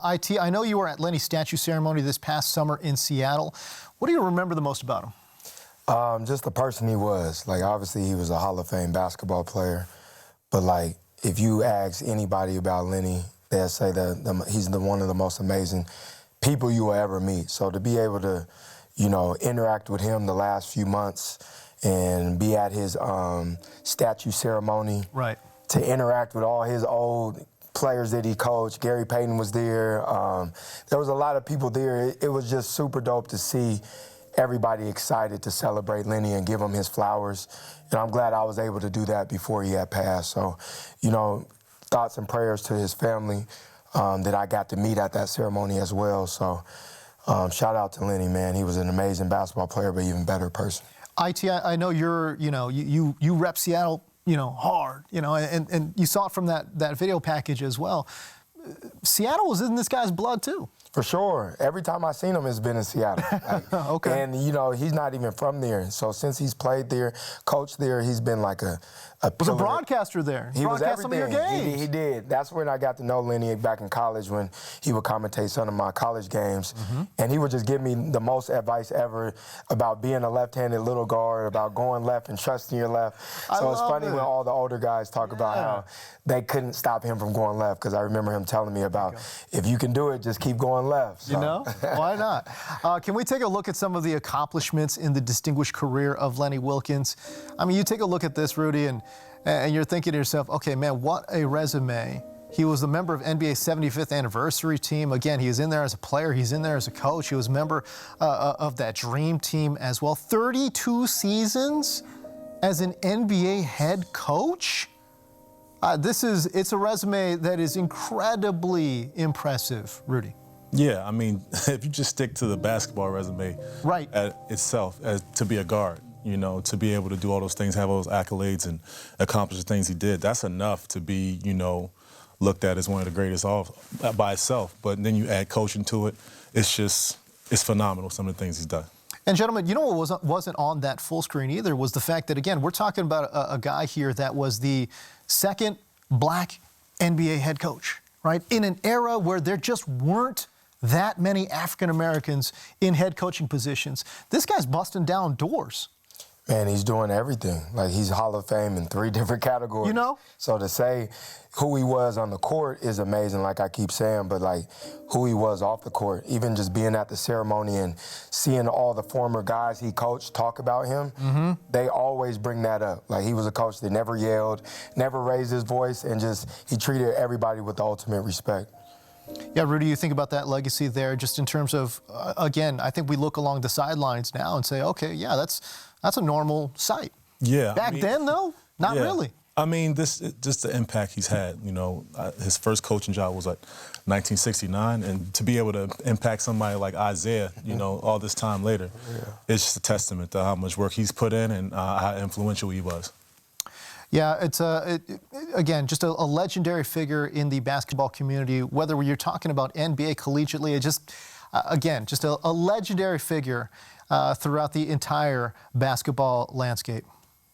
I know you were at Lenny's statue ceremony this past summer in Seattle. What do you remember the most about him? Just the person he was. Like, obviously, he was a Hall of Fame basketball player. But, like, if you ask anybody about Lenny, they'll say that he's one of the most amazing people you will ever meet. So to be able to, interact with him the last few months and be at his statue ceremony. Right. To interact with all his old players that he coached. Gary Payton was there. There was a lot of people there. It was just super dope to see everybody excited to celebrate Lenny and give him his flowers. And I'm glad I was able to do that before he had passed. So, thoughts and prayers to his family that I got to meet at that ceremony as well. So shout out to Lenny, man. He was an amazing basketball player, but even better person. I know you rep Seattle, hard, and you saw it from that video package as well. Seattle was in this guy's blood too. For sure. Every time I've seen him, it's been in Seattle. Okay. And, he's not even from there. So since he's played there, coached there, he's been like a was a broadcaster there. He was everything. Some of your games. He did. That's when I got to know Lenny back in college, when he would commentate some of my college games. Mm-hmm. And he would just give me the most advice ever about being a left-handed little guard, about going left and trusting your left. So it's funny when all the older guys talk about how they couldn't stop him from going left, because I remember him telling me about, if you can do it, just keep going left. So. Why not? Can we take a look at some of the accomplishments in the distinguished career of Lenny Wilkens? I mean, you take a look at this, Rudy, and you're thinking to yourself, okay, man, what a resume. He was a member of NBA's 75th anniversary team. Again, he is in there as a player. He's in there as a coach. He was a member of that dream team as well. 32 seasons as an NBA head coach. It's a resume that is incredibly impressive, Rudy. Yeah, I mean, if you just stick to the basketball resume itself, to be a guard, to be able to do all those things, have all those accolades and accomplish the things he did, that's enough to be, looked at as one of the greatest by itself. But then you add coaching to it, it's phenomenal, some of the things he's done. And gentlemen, what wasn't on that full screen either was the fact that, again, we're talking about a guy here that was the second black NBA head coach, right? In an era where there just weren't that many African Americans in head coaching positions. This guy's busting down doors. Man, he's doing everything. Like, he's Hall of Fame in 3 different categories. So to say who he was on the court is amazing, like I keep saying, but like who he was off the court, even just being at the ceremony and seeing all the former guys he coached talk about him, they always bring that up. Like, he was a coach that never yelled, never raised his voice, and he treated everybody with the ultimate respect. Yeah, Rudy, you think about that legacy there just in terms of, again, I think we look along the sidelines now and say, okay, yeah, that's a normal sight. Yeah. Back then, though, not really. I mean, just the impact he's had. His first coaching job was like 1969, and to be able to impact somebody like Isaiah, all this time later, it's just a testament to how much work he's put in and how influential he was. Yeah, it's again, just a legendary figure in the basketball community, whether you're talking about NBA collegiately, again, just a legendary figure throughout the entire basketball landscape.